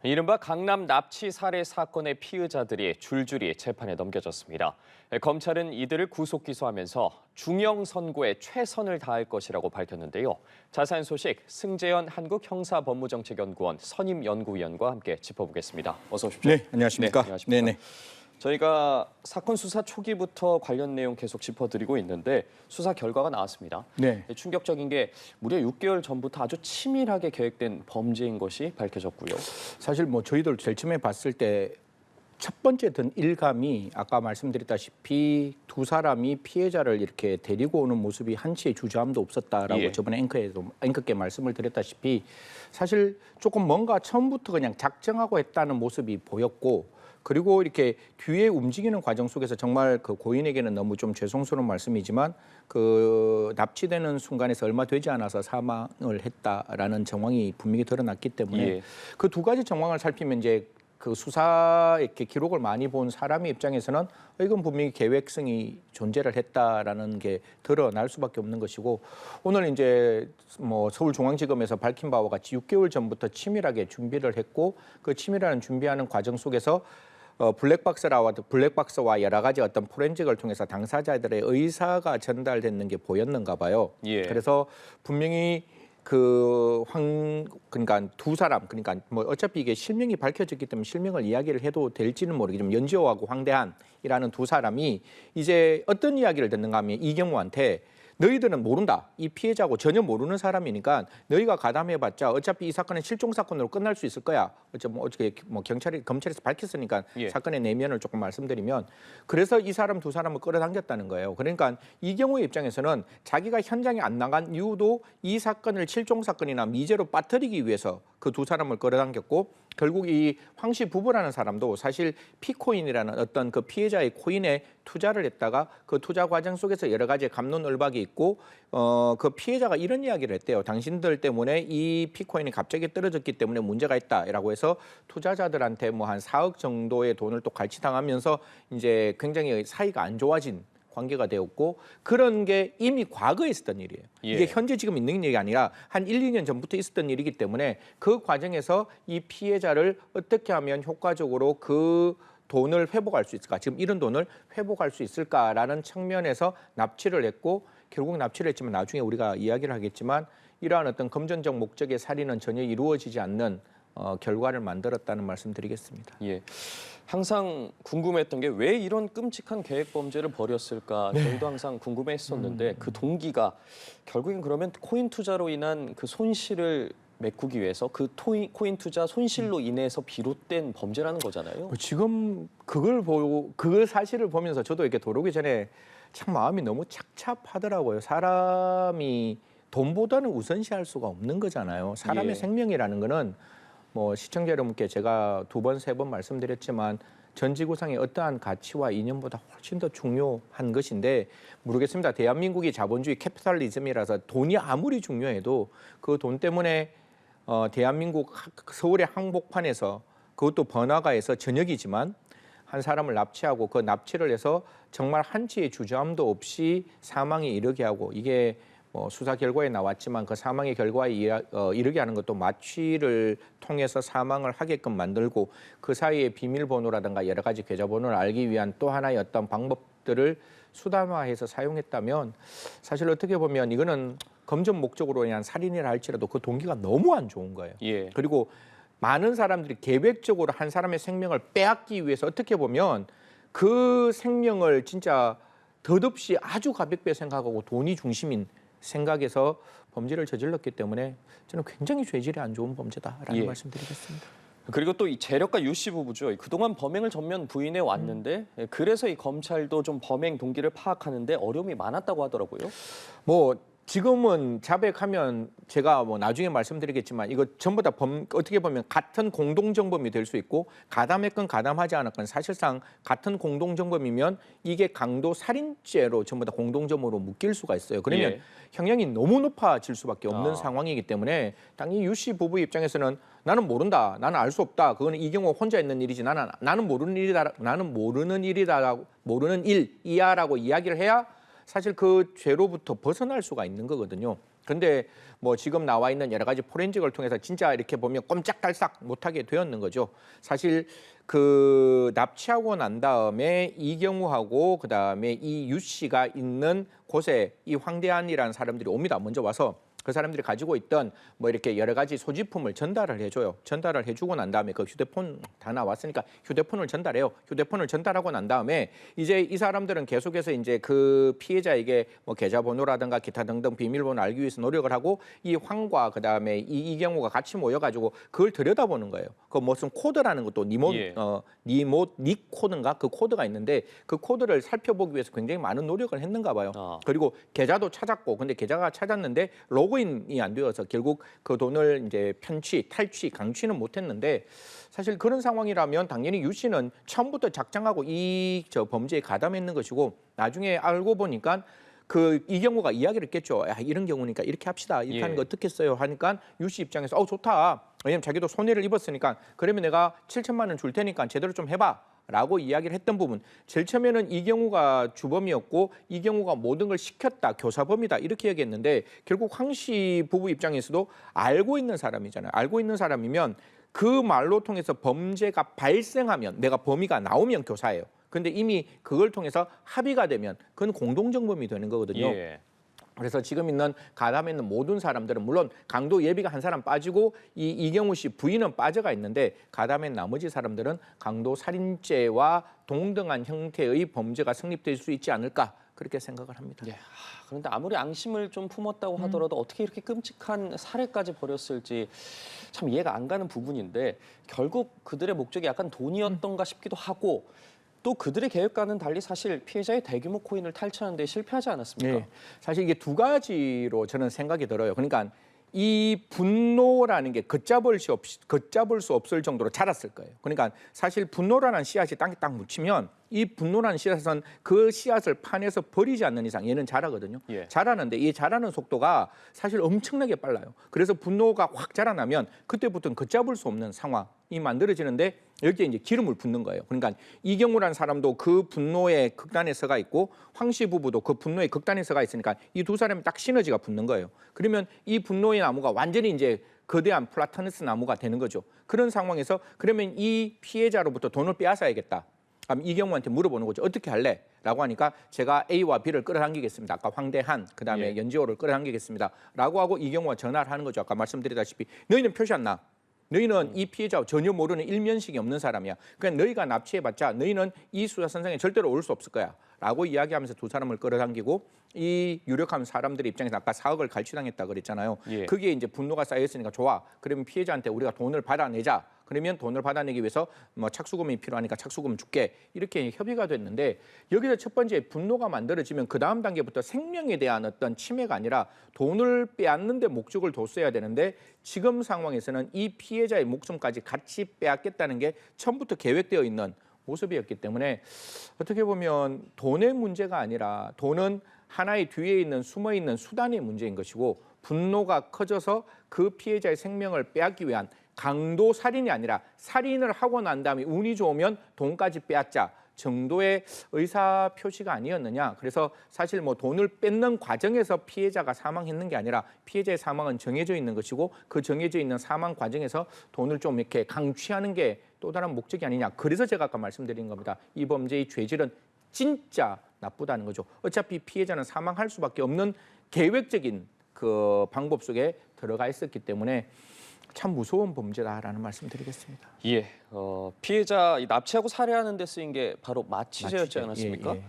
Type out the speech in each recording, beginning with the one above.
이른바 강남 납치 살해 사건의 피의자들이 줄줄이 재판에 넘겨졌습니다. 검찰은 이들을 구속 기소하면서 중형 선고에 최선을 다할 것이라고 밝혔는데요. 자세한 소식 승재현 한국형사법무정책연구원 선임연구위원과 함께 짚어보겠습니다. 어서 오십시오. 네, 안녕하십니까? 네, 안녕하십니까? 네네. 저희가 사건 수사 초기부터 관련 내용 계속 짚어드리고 있는데 수사 결과가 나왔습니다. 네. 충격적인 게 무려 6개월 전부터 아주 치밀하게 계획된 범죄인 것이 밝혀졌고요. 사실 뭐 저희들 제일 처음에 봤을 때 첫 번째 든 일감이 아까 말씀드렸다시피 두 사람이 피해자를 이렇게 데리고 오는 모습이 한치의 주저함도 없었다라고 예. 저번에 앵커께 말씀을 드렸다시피 사실 조금 뭔가 처음부터 그냥 작정하고 했다는 모습이 보였고 그리고 이렇게 뒤에 움직이는 과정 속에서 정말 그 고인에게는 너무 좀 죄송스러운 말씀이지만 그 납치되는 순간에서 얼마 되지 않아서 사망을 했다라는 정황이 분명히 드러났기 때문에 예. 그 두 가지 정황을 살피면 이제 그 수사 이렇게 기록을 많이 본 사람의 입장에서는 이건 분명히 계획성이 존재를 했다라는 게 드러날 수밖에 없는 것이고 오늘 이제 뭐 서울중앙지검에서 밝힌 바와 같이 6개월 전부터 치밀하게 준비를 했고 그 치밀한 준비하는 과정 속에서 블랙박스와 여러 가지 어떤 포렌식을 통해서 당사자들의 의사가 전달됐는 게 보였는가 봐요. 예. 그래서 분명히 그러니까 두 사람 그러니까 뭐 어차피 이게 실명이 밝혀졌기 때문에 실명을 이야기를 해도 될지는 모르겠지만 연지호하고 황대한이라는 두 사람이 이제 어떤 이야기를 듣는가 하면 이경우한테 너희들은 모른다. 이 피해자고 전혀 모르는 사람이니까 너희가 가담해봤자 어차피 이 사건은 실종 사건으로 끝날 수 있을 거야. 어떻게 뭐 검찰에서 밝혔으니까 예. 사건의 내면을 조금 말씀드리면 그래서 이 사람 두 사람을 끌어당겼다는 거예요. 그러니까 이경우의 입장에서는 자기가 현장에 안 나간 이유도 이 사건을 실종 사건이나 미제로 빠뜨리기 위해서 그 두 사람을 끌어당겼고 결국 이 황씨 부부라는 사람도 사실 피코인이라는 어떤 그 피해자의 코인에 투자를 했다가 그 투자 과정 속에서 여러 가지 갑론을박이 있고 그 피해자가 이런 이야기를 했대요. 당신들 때문에 이 피코인이 갑자기 떨어졌기 때문에 문제가 있다라고 해서 투자자들한테 뭐 한 4억 정도의 돈을 또 갈취당하면서 이제 굉장히 사이가 안 좋아진 관계가 되었고 그런 게 이미 과거에 있었던 일이에요. 예. 이게 현재 지금 있는 일이 아니라 한 1, 2년 전부터 있었던 일이기 때문에 그 과정에서 이 피해자를 어떻게 하면 효과적으로 그 돈을 회복할 수 있을까? 지금 이런 돈을 회복할 수 있을까라는 측면에서 납치를 했고 결국 납치를 했지만 나중에 우리가 이야기를 하겠지만 이러한 어떤 금전적 목적의 살인은 전혀 이루어지지 않는 결과를 만들었다는 말씀드리겠습니다. 예. 항상 궁금했던 게 왜 이런 끔찍한 계획 범죄를 벌였을까 저희도 항상 궁금했었는데 그 동기가 결국엔 그러면 코인 투자로 인한 그 손실을 메꾸기 위해서 그 코인 투자 손실로 인해서 비롯된 범죄라는 거잖아요. 지금 그걸 보고 그 사실을 보면서 저도 이렇게 돌아오기 전에 참 마음이 너무 착잡하더라고요. 사람이 돈보다는 우선시할 수가 없는 거잖아요. 사람의 예. 생명이라는 거는 뭐 시청자 여러분께 제가 2번, 3번 말씀드렸지만 전 지구상의 어떠한 가치와 이념보다 훨씬 더 중요한 것인데 모르겠습니다. 대한민국이 자본주의 캐피탈리즘이라서 돈이 아무리 중요해도 그 돈 때문에 대한민국 서울의 한복판에서 그것도 번화가에서 저녁이지만 한 사람을 납치하고 그 납치를 해서 정말 한치의 주저함도 없이 사망에 이르게 하고 이게 수사 결과에 나왔지만 그 사망의 결과에 이르게 하는 것도 마취를 통해서 사망을 하게끔 만들고 그 사이에 비밀번호라든가 여러 가지 계좌번호를 알기 위한 또 하나의 어떤 방법들을 수단화해서 사용했다면 사실 어떻게 보면 이거는 금전 목적으로 인한 살인이라 할지라도 그 동기가 너무 안 좋은 거예요. 예. 그리고 많은 사람들이 계획적으로 한 사람의 생명을 빼앗기 위해서 어떻게 보면 그 생명을 진짜 덧없이 아주 가볍게 생각하고 돈이 중심인 생각에서 범죄를 저질렀기 때문에 저는 굉장히 죄질이 안 좋은 범죄다라는 예. 말씀드리겠습니다. 그리고 또 이 재력가 유 씨 부부죠. 그동안 범행을 전면 부인해 왔는데 그래서 이 검찰도 좀 범행 동기를 파악하는데 어려움이 많았다고 하더라고요. 뭐 지금은 자백하면 제가 뭐 나중에 말씀드리겠지만 이거 전부 다 어떻게 보면 같은 공동정범이 될 수 있고 가담했건 가담하지 않았건 사실상 같은 공동정범이면 이게 강도 살인죄로 전부 다 공동정범으로 묶일 수가 있어요. 그러면 예. 형량이 너무 높아질 수밖에 없는 상황이기 때문에 당연히 유 씨 부부 입장에서는 나는 모른다, 나는 알 수 없다. 그거는 이경우 혼자 있는 일이지 나는 모르는 일이다, 모르는 일이야라고 이야기를 해야 사실 그 죄로부터 벗어날 수가 있는 거거든요. 근데 뭐 지금 나와 있는 여러 가지 포렌식을 통해서 진짜 이렇게 보면 꼼짝달싹 못하게 되었는 거죠. 사실 그 납치하고 난 다음에 이경우하고 그다음에 이 유 씨가 있는 곳에 이 황대한이라는 사람들이 옵니다. 먼저 와서 그 사람들이 가지고 있던 뭐 이렇게 여러 가지 소지품을 전달을 해줘요. 전달을 해주고 난 다음에 그 휴대폰 다 나왔으니까 휴대폰을 전달해요. 휴대폰을 전달하고 난 다음에 이제 이 사람들은 계속해서 이제 그 피해자에게 뭐 계좌번호라든가 기타 등등 비밀번호 알기 위해서 노력을 하고 이 황과 그다음에 이경우가 같이 모여가지고 그걸 들여다보는 거예요. 그 무슨 코드라는 것도 니 코드인가 그 코드가 있는데 그 코드를 살펴보기 위해서 굉장히 많은 노력을 했는가 봐요. 그리고 계좌도 찾았고 근데 계좌가 찾았는데 로그인이 안 되어서 결국 그 돈을 이제 탈취, 강취는 못했는데 사실 그런 상황이라면 당연히 유 씨는 처음부터 작정하고 이 범죄에 가담했는 것이고 나중에 알고 보니까 그 이경우가 이야기를 했겠죠. 야, 이런 경우니까 이렇게 합시다. 이렇게 하는 거 어떻겠어요? 하니까 유 씨 입장에서 좋다. 왜냐면 자기도 손해를 입었으니까 그러면 내가 7천만 원 줄 테니까 제대로 좀 해봐. 라고 이야기를 했던 부분. 제일 처음에는 이경우가 주범이었고 이경우가 모든 걸 시켰다. 교사범이다. 이렇게 얘기했는데 결국 황 씨 부부 입장에서도 알고 있는 사람이잖아요. 알고 있는 사람이면 그 말로 통해서 범죄가 발생하면 내가 범위가 나오면 교사예요. 근데 이미 그걸 통해서 합의가 되면 그건 공동정범이 되는 거거든요. 예. 그래서 지금 있는 가담에 있는 모든 사람들은 물론 강도 예비가 한 사람 빠지고 이경우 씨 부인은 빠져가 있는데 가담에 있는 나머지 사람들은 강도 살인죄와 동등한 형태의 범죄가 성립될 수 있지 않을까 그렇게 생각을 합니다. 예. 그런데 아무리 앙심을 좀 품었다고 하더라도 어떻게 이렇게 끔찍한 살해까지 벌였을지 참 이해가 안 가는 부분인데 결국 그들의 목적이 약간 돈이었던가 싶기도 하고 또 그들의 계획과는 달리 사실 피해자의 대규모 코인을 탈취하는 데 실패하지 않았습니까? 네, 사실 이게 두 가지로 저는 생각이 들어요. 그러니까 이 분노라는 게 걷잡을 수 없을 정도로 자랐을 거예요. 그러니까 사실 분노라는 씨앗이 땅에 딱 묻히면 이 분노라는 씨앗은 그 씨앗을 파내서 버리지 않는 이상 얘는 자라거든요. 예. 자라는데 이 자라는 속도가 사실 엄청나게 빨라요. 그래서 분노가 확 자라나면 그때부터는 걷잡을 수 없는 상황이 만들어지는데 여기에 이제 기름을 붓는 거예요. 그러니까 이경우라는 사람도 그 분노의 극단에 서가 있고 황 씨 부부도 그 분노의 극단에 서가 있으니까 이 두 사람이 딱 시너지가 붙는 거예요. 그러면 이 분노의 나무가 완전히 이제 거대한 플라타니스 나무가 되는 거죠. 그런 상황에서 그러면 이 피해자로부터 돈을 빼앗아야겠다. 그럼 이경우한테 물어보는 거죠. 어떻게 할래? 라고 하니까 제가 A와 B를 끌어당기겠습니다. 아까 황대한, 그다음에 연지호를 끌어당기겠습니다. 라고 하고 이경우가 전화를 하는 거죠. 아까 말씀드렸다시피 너희는 표시 안 나. 너희는 이 피해자와 전혀 모르는 일면식이 없는 사람이야. 그러니까 너희가 납치해봤자 너희는 이 수사선상에 절대로 올 수 없을 거야. 라고 이야기하면서 두 사람을 끌어당기고 이 유력한 사람들의 입장에서 아까 4억을 갈취당했다 그랬잖아요. 예. 그게 이제 분노가 쌓였으니까 좋아. 그러면 피해자한테 우리가 돈을 받아내자. 그러면 돈을 받아내기 위해서 뭐 착수금이 필요하니까 착수금 줄게. 이렇게 협의가 됐는데 여기서 첫 번째 분노가 만들어지면 그 다음 단계부터 생명에 대한 어떤 침해가 아니라 돈을 빼앗는 데 목적을 뒀어야 되는데 지금 상황에서는 이 피해자의 목숨까지 같이 빼앗겠다는 게 처음부터 계획되어 있는 모습이었기 때문에 어떻게 보면 돈의 문제가 아니라 돈은 하나의 뒤에 있는 숨어있는 수단의 문제인 것이고 분노가 커져서 그 피해자의 생명을 빼앗기 위한 강도 살인이 아니라 살인을 하고 난 다음에 운이 좋으면 돈까지 빼앗자 정도의 의사 표시가 아니었느냐. 그래서 사실 뭐 돈을 뺏는 과정에서 피해자가 사망했는 게 아니라 피해자의 사망은 정해져 있는 것이고 그 정해져 있는 사망 과정에서 돈을 좀 이렇게 강취하는 게 또 다른 목적이 아니냐. 그래서 제가 아까 말씀드린 겁니다. 이 범죄의 죄질은 진짜 나쁘다는 거죠. 어차피 피해자는 사망할 수밖에 없는 계획적인 그 방법 속에 들어가 있었기 때문에 참 무서운 범죄다라는 말씀드리겠습니다. 예, 피해자 납치하고 살해하는 데 쓰인 게 바로 마취제였지 마취제. 않았습니까? 예.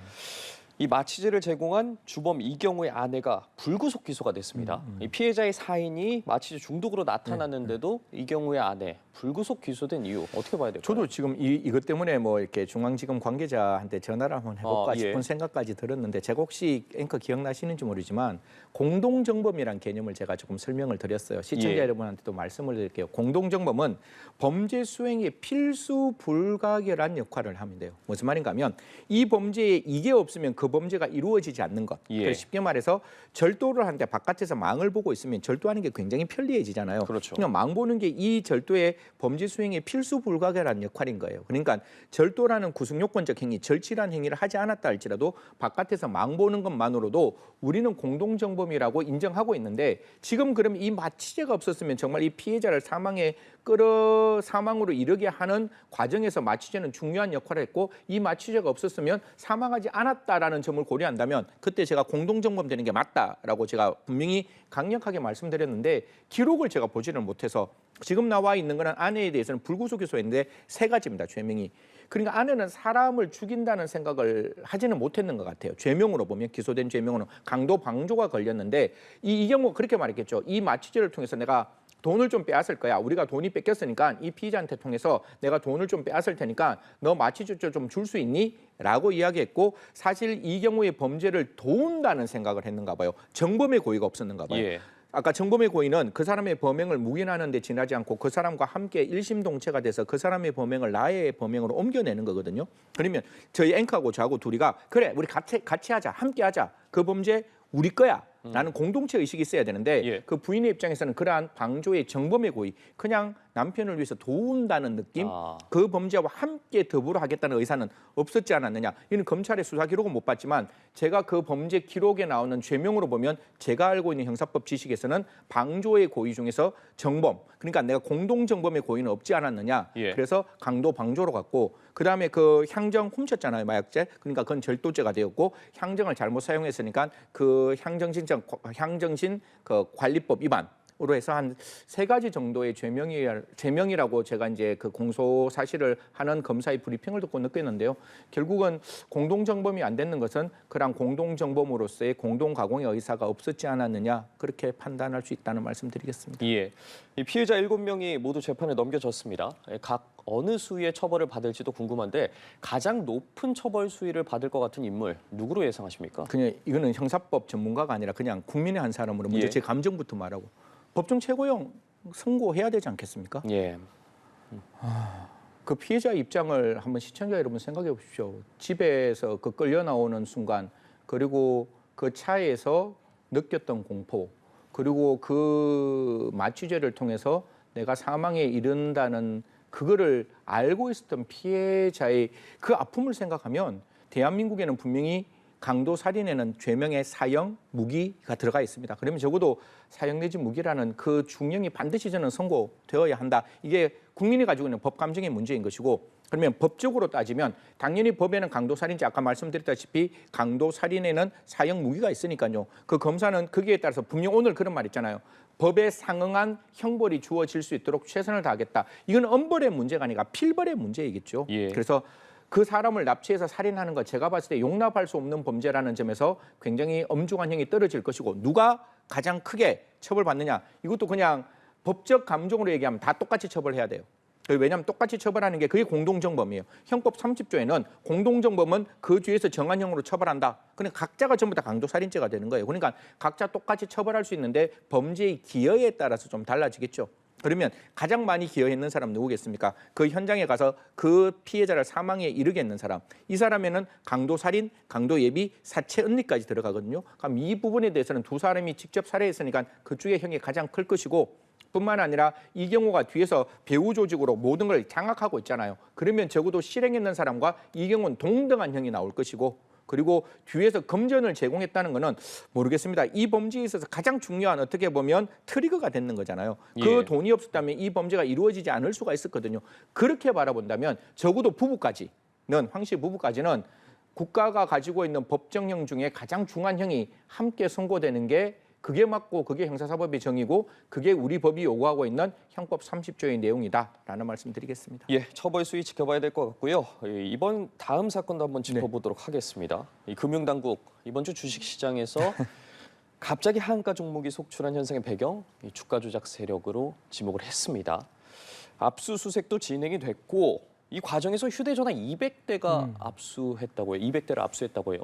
이 마취제를 제공한 주범 이경우의 아내가 불구속 기소가 됐습니다. 이 피해자의 사인이 마취제 중독으로 나타났는데도 이경우의 아내 불구속 기소된 이유 어떻게 봐야 될까요? 저도 지금 이것 때문에 뭐 이렇게 중앙지검 관계자한테 전화를 한번 해볼까 예. 싶은 생각까지 들었는데 제가 혹시 앵커 기억나시는지 모르지만 공동정범이란 개념을 제가 조금 설명을 드렸어요. 시청자 예. 여러분한테도 말씀을 드릴게요. 공동정범은 범죄 수행에 필수 불가결한 역할을 하면 돼요. 무슨 말인가 하면 이 범죄에 이게 없으면 그 그 범죄가 이루어지지 않는 것. 예. 그래서 쉽게 말해서 절도를 하는데 바깥에서 망을 보고 있으면 절도하는 게 굉장히 편리해지잖아요. 그렇죠. 그러니까 망 보는 게 이 절도의 범죄 수행의 필수 불가결한 역할인 거예요. 그러니까 절도라는 구속요건적 행위, 절실한 행위를 하지 않았다 할지라도 바깥에서 망 보는 것만으로도 우리는 공동정범이라고 인정하고 있는데 지금 그럼 이 마취제가 없었으면 정말 이 피해자를 사망으로 이르게 하는 과정에서 마취제는 중요한 역할을 했고 이 마취제가 없었으면 사망하지 않았다라는 점을 고려한다면 그때 제가 공동정범 되는 게 맞다라고 제가 분명히 강력하게 말씀드렸는데 기록을 제가 보지를 못해서 지금 나와 있는 거는 아내에 대해서는 불구속 기소했는데 3가지입니다. 죄명이. 그러니까 아내는 사람을 죽인다는 생각을 하지는 못했는 것 같아요. 죄명으로 보면 기소된 죄명으로는 강도 방조가 걸렸는데 이 경우 그렇게 말했겠죠. 이 마취제를 통해서 내가 돈을 좀 빼앗을 거야. 우리가 돈이 뺏겼으니까 이 피의자한테 통해서 내가 돈을 좀 빼앗을 테니까 너 마취제 좀 줄 수 있니? 라고 이야기했고 사실 이 경우의 범죄를 도운다는 생각을 했는가 봐요. 정범의 고의가 없었는가 봐요. 예. 아까 정범의 고의는 그 사람의 범행을 묵인하는 데 지나지 않고 그 사람과 함께 일심동체가 돼서 그 사람의 범행을 나의 범행으로 옮겨내는 거거든요. 그러면 저희 앵커하고 저하고 둘이가 그래 우리 같이 하자 함께 하자 그 범죄 우리 거야 라는 공동체 의식이 있어야 되는데 예. 그 부인의 입장에서는 그러한 방조의 정범의 고의 그냥 남편을 위해서 도운다는 느낌 그 범죄와 함께 더불어 하겠다는 의사는 없었지 않았느냐. 이는 검찰의 수사 기록은 못 봤지만 제가 그 범죄 기록에 나오는 죄명으로 보면 제가 알고 있는 형사법 지식에서는 방조의 고의 중에서 정범 그러니까 내가 공동정범의 고의는 없지 않았느냐. 예. 그래서 강도 방조로 갔고 그다음에 그 향정 훔쳤잖아요. 마약제. 그러니까 그건 절도죄가 되었고 향정을 잘못 사용했으니까 그 향정신 그 관리법 위반으로 해서 한 3가지 정도의 죄명이라고 제가 이제 그 공소 사실을 하는 검사의 브리핑을 듣고 느꼈는데요. 결국은 공동정범이 안 되는 것은 그런 공동정범으로서의 공동가공의 의사가 없었지 않았느냐 그렇게 판단할 수 있다는 말씀드리겠습니다. 예. 이 피해자 7명이 모두 재판에 넘겨졌습니다. 각 어느 수위의 처벌을 받을지도 궁금한데 가장 높은 처벌 수위를 받을 것 같은 인물 누구로 예상하십니까? 그냥 이거는 형사법 전문가가 아니라 그냥 국민의 한 사람으로 먼저 예. 제 감정부터 말하고 법정 최고형 선고해야 되지 않겠습니까? 예. 그 피해자 입장을 한번 시청자 여러분 생각해 보십시오. 집에서 그 끌려 나오는 순간 그리고 그 차에서 느꼈던 공포 그리고 그 마취제를 통해서 내가 사망에 이른다는 그거를 알고 있었던 피해자의 그 아픔을 생각하면 대한민국에는 분명히 강도 살인에는 죄명의 사형, 무기가 들어가 있습니다. 그러면 적어도 사형 내지 무기라는 그 중형이 반드시 저는 선고되어야 한다. 이게 국민이 가지고 있는 법 감정의 문제인 것이고 그러면 법적으로 따지면 당연히 법에는 강도 살인죄 아까 말씀드렸다시피 강도 살인에는 사형 무기가 있으니까요. 그 검사는 거기에 따라서 분명 오늘 그런 말 있잖아요. 법에 상응한 형벌이 주어질 수 있도록 최선을 다하겠다. 이건 엄벌의 문제가 아니라 필벌의 문제이겠죠. 예. 그래서 그 사람을 납치해서 살인하는 것 제가 봤을 때 용납할 수 없는 범죄라는 점에서 굉장히 엄중한 형이 떨어질 것이고 누가 가장 크게 처벌받느냐 이것도 그냥 법적 감정으로 얘기하면 다 똑같이 처벌해야 돼요. 왜냐하면 똑같이 처벌하는 게 그게 공동정범이에요. 형법 30조에는 공동정범은 그 뒤에서 정한형으로 처벌한다. 그러니까 각자가 전부 다 강도살인죄가 되는 거예요. 그러니까 각자 똑같이 처벌할 수 있는데 범죄의 기여에 따라서 좀 달라지겠죠. 그러면 가장 많이 기여했는 사람 누구겠습니까? 그 현장에 가서 그 피해자를 사망에 이르게 했는 사람. 이 사람에는 강도살인, 강도예비, 사체은닉까지 들어가거든요. 그럼 이 부분에 대해서는 두 사람이 직접 살해했으니까 그쪽의 형이 가장 클 것이고 뿐만 아니라 이 경우가 뒤에서 배후 조직으로 모든 걸 장악하고 있잖아요. 그러면 적어도 실행했는 사람과 이 경우는 동등한 형이 나올 것이고 그리고 뒤에서 금전을 제공했다는 것은 모르겠습니다. 이 범죄에 있어서 가장 중요한 어떻게 보면 트리거가 되는 거잖아요. 그 예. 돈이 없었다면 이 범죄가 이루어지지 않을 수가 있었거든요. 그렇게 바라본다면 적어도 황씨 부부까지는 국가가 가지고 있는 법정형 중에 가장 중한 형이 함께 선고되는 게 그게 맞고 그게 형사사법의 정의고 그게 우리 법이 요구하고 있는 형법 30조의 내용이다라는 말씀드리겠습니다. 예, 처벌 수위 지켜봐야 될 것 같고요. 이번 다음 사건도 한번 짚어보도록 하겠습니다. 이 금융당국 이번 주 주식시장에서 갑자기 한가 종목이 속출한 현상의 배경, 이 주가 조작 세력으로 지목을 했습니다. 압수수색도 진행이 됐고 이 과정에서 휴대전화 200대가 압수했다고요. 200대를 압수했다고요.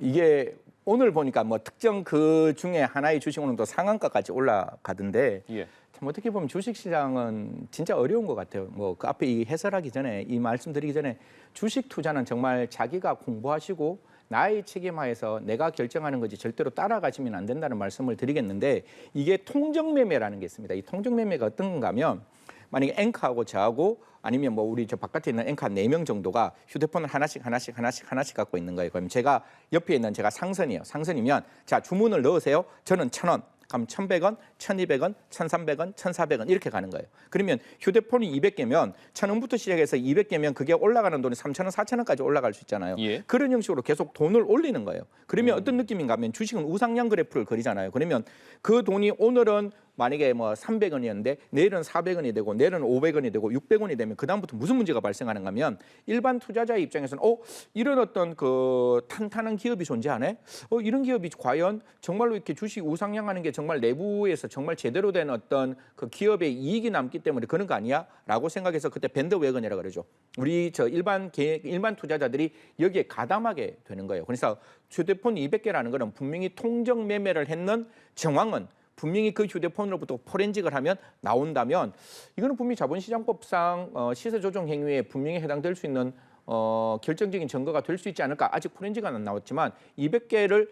이게 오늘 보니까 뭐 특정 그 중에 하나의 주식은 또 상한가까지 올라가던데 예. 참 어떻게 보면 주식시장은 진짜 어려운 것 같아요. 뭐 그 앞에 이 해설하기 전에 이 말씀드리기 전에 주식 투자는 정말 자기가 공부하시고 나의 책임하에서 내가 결정하는 거지 절대로 따라가시면 안 된다는 말씀을 드리겠는데 이게 통정매매라는 게 있습니다. 이 통정매매가 어떤 건가 하면 만약에 앵커하고 저하고 아니면 뭐 우리 저 바깥에 있는 앵커 4명 정도가 휴대폰을 하나씩 갖고 있는 거예요. 그럼 제가 옆에 있는 제가 상선이에요. 상선이면 자 주문을 넣으세요. 저는 1,000원. 그럼 1,100원, 1,200원, 1,300원, 1,400원 이렇게 가는 거예요. 그러면 휴대폰이 200개면 1,000원부터 시작해서 200개면 그게 올라가는 돈이 3,000원, 4,000원까지 올라갈 수 있잖아요. 예. 그런 형식으로 계속 돈을 올리는 거예요. 그러면 어떤 느낌인가 하면 주식은 우상향 그래프를 그리잖아요. 그러면 그 돈이 오늘은 만약에 뭐 300원이었는데 내일은 400원이 되고 내일은 500원이 되고 600원이 되면 그다음부터 무슨 문제가 발생하는가 하면 일반 투자자의 입장에서는 이런 어떤 그 탄탄한 기업이 존재하네. 이런 기업이 과연 정말로 이렇게 주식 우상향하는 게 정말 내부에서 정말 제대로 된 어떤 그 기업의 이익이 남기 때문에 그런 거 아니야?라고 생각해서 그때 밴드웨건이라 그러죠. 우리 저 일반 투자자들이 여기에 가담하게 되는 거예요. 그래서 휴대폰 200개라는 거는 분명히 통정 매매를 했는 정황은 분명히 그 휴대폰으로부터 포렌직을 하면 나온다면 이거는 분명히 자본시장법상 시세 조정 행위에 분명히 해당될 수 있는 결정적인 증거가 될 수 있지 않을까. 아직 포렌직은 안 나왔지만 200개를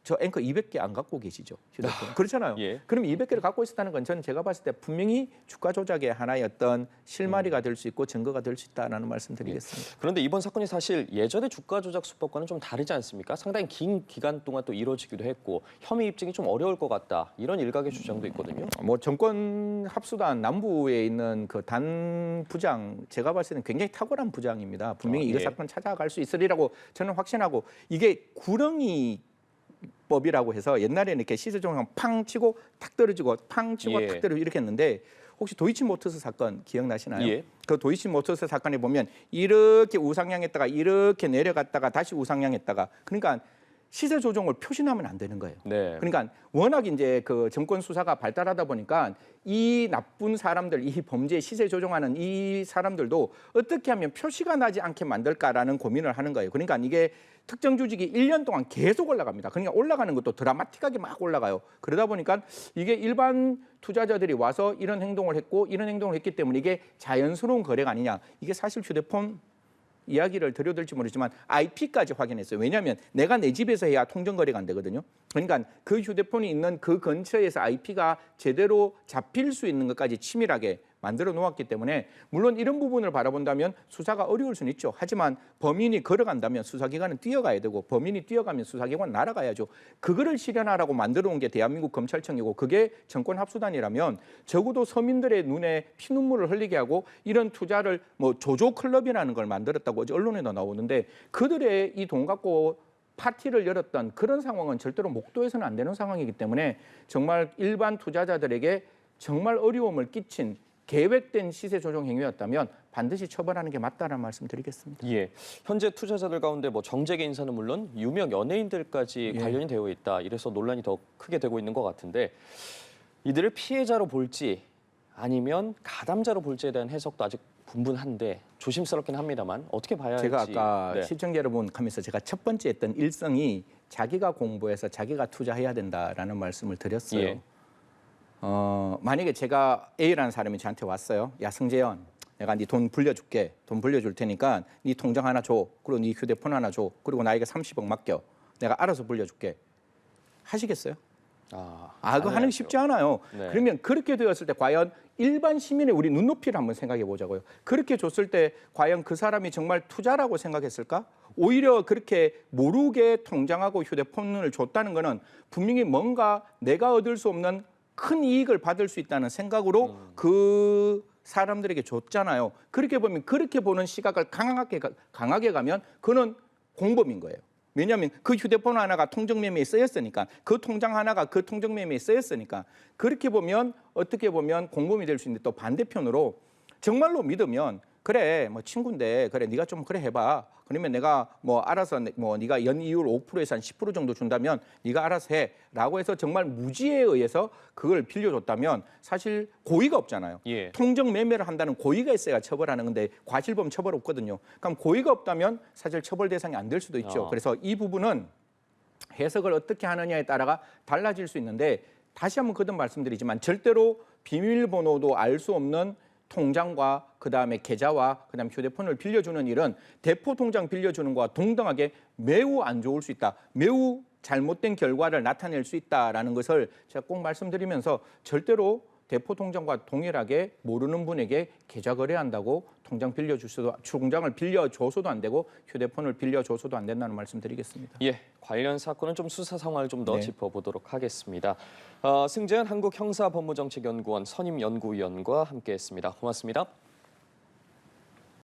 저 앵커 200개 안 갖고 계시죠 휴대폰. 그렇잖아요. 예. 그럼 200개를 갖고 있었다는 건 저는 제가 봤을 때 분명히 주가 조작의 하나의 어떤 실마리가 될 수 있고 증거가 될 수 있다라는 말씀드리겠습니다. 그런데 이번 사건이 사실 예전의 주가 조작 수법과는 좀 다르지 않습니까? 상당히 긴 기간 동안 또 이루어지기도 했고 혐의 입증이 좀 어려울 것 같다. 이런 일각의 주장도 있거든요. 뭐 정권 합수단 남부에 있는 그 단 부장 제가 봤을 때는 굉장히 탁월한 부장입니다. 분명히 이거 예. 사건 찾아갈 수 있으리라고 저는 확신하고 이게 구렁이 법이라고 해서 옛날에는 이렇게 시세 조정 팡 치고 탁 떨어지고 팡 치고 예. 탁 떨어지고 이렇게 했는데 혹시 도이치모터스 사건 기억나시나요? 예. 그 도이치모터스 사건에 보면 이렇게 우상향했다가 이렇게 내려갔다가 다시 우상향했다가 그러니까 시세 조정을 표시하면 안 되는 거예요. 네. 그러니까 워낙 이제 그 정권 수사가 발달하다 보니까 이 나쁜 사람들, 이 범죄 시세 조정하는 이 사람들도 어떻게 하면 표시가 나지 않게 만들까라는 고민을 하는 거예요. 그러니까 이게 특정 주식이 1년 동안 계속 올라갑니다. 그러니까 올라가는 것도 드라마틱하게 막 올라가요. 그러다 보니까 이게 일반 투자자들이 와서 이런 행동을 했고 이런 행동을 했기 때문에 이게 자연스러운 거래가 아니냐. 이게 사실 휴대폰 이야기를 드려드릴지 모르지만 IP까지 확인했어요. 왜냐하면 내가 내 집에서 해야 통정거래가 안 되거든요. 그러니까 그 휴대폰이 있는 그 근처에서 IP가 제대로 잡힐 수 있는 것까지 치밀하게 만들어 놓았기 때문에 물론 이런 부분을 바라본다면 수사가 어려울 수는 있죠. 하지만 범인이 걸어간다면 수사기관은 뛰어가야 되고 범인이 뛰어가면 수사기관은 날아가야죠. 그거를 실현하라고 만들어 놓은 게 대한민국 검찰청이고 그게 정권 합수단이라면 적어도 서민들의 눈에 피눈물을 흘리게 하고 이런 투자를 뭐 조조 클럽이라는 걸 만들었다고 어제 언론에도 나오는데 그들의 이 돈 갖고 파티를 열었던 그런 상황은 절대로 목도해서는 안 되는 상황이기 때문에 정말 일반 투자자들에게 정말 어려움을 끼친 계획된 시세 조정 행위였다면 반드시 처벌하는 게 맞다는 말씀 드리겠습니다. 예. 현재 투자자들 가운데 뭐 정재계 인사는 물론 유명 연예인들까지 예. 관련이 되어 있다. 이래서 논란이 더 크게 되고 있는 것 같은데 이들을 피해자로 볼지 아니면 가담자로 볼지에 대한 해석도 아직 분분한데 조심스럽긴 합니다만 어떻게 봐야 할지. 제가 아까 네. 시청자 여러분 하면서 제가 첫 번째 했던 일성이 자기가 공부해서 자기가 투자해야 된다라는 말씀을 드렸어요. 예. 만약에 제가 A라는 사람이 저한테 왔어요. 야 성재현, 내가 네 돈 불려줄게. 돈 불려줄 테니까 네 통장 하나 줘. 그리고 네 휴대폰 하나 줘. 그리고 나에게 30억 맡겨. 내가 알아서 불려줄게. 하시겠어요? 그거 하는 게 쉽지 않아요. 네. 그러면 그렇게 되었을 때 과연 일반 시민의 우리 눈높이를 한번 생각해 보자고요. 그렇게 줬을 때 과연 그 사람이 정말 투자라고 생각했을까? 오히려 그렇게 모르게 통장하고 휴대폰을 줬다는 거는 분명히 뭔가 내가 얻을 수 없는 큰 이익을 받을 수 있다는 생각으로 그 사람들에게 줬잖아요. 그렇게 보면 그렇게 보는 시각을 강하게 가면 그는 공범인 거예요. 왜냐하면 그 휴대폰 하나가 통정매매에 쓰였으니까 그 통장 하나가 그 통정매매에 쓰였으니까 그렇게 보면 어떻게 보면 공범이 될 수 있는데 또 반대편으로 정말로 믿으면 그래 뭐 친구인데 그래 네가 좀 그래 해봐. 그러면 내가 뭐 알아서 뭐 네가 연이율 5%에서 한 10% 정도 준다면 네가 알아서 해라고 해서 정말 무지에 의해서 그걸 빌려줬다면 사실 고의가 없잖아요. 예. 통정 매매를 한다는 고의가 있어야 처벌하는 건데 과실범 처벌 없거든요. 그럼 고의가 없다면 사실 처벌 대상이 안 될 수도 있죠. 그래서 이 부분은 해석을 어떻게 하느냐에 따라가 달라질 수 있는데 다시 한번 거듭 말씀드리지만 절대로 비밀번호도 알 수 없는 통장과 그다음에 계좌와 그다음에 휴대폰을 빌려주는 일은 대포 통장 빌려주는 것과 동등하게 매우 안 좋을 수 있다. 매우 잘못된 결과를 나타낼 수 있다라는 것을 제가 꼭 말씀드리면서 절대로 대포 통장과 동일하게 모르는 분에게 계좌 거래한다고 통장을 빌려줘서도 안 되고 휴대폰을 빌려줘서도 안 된다는 말씀드리겠습니다. 예, 관련 사건은 좀 수사 상황을 좀 더 네. 짚어보도록 하겠습니다. 승재현 한국형사법무정책연구원 선임연구위원과 함께했습니다. 고맙습니다.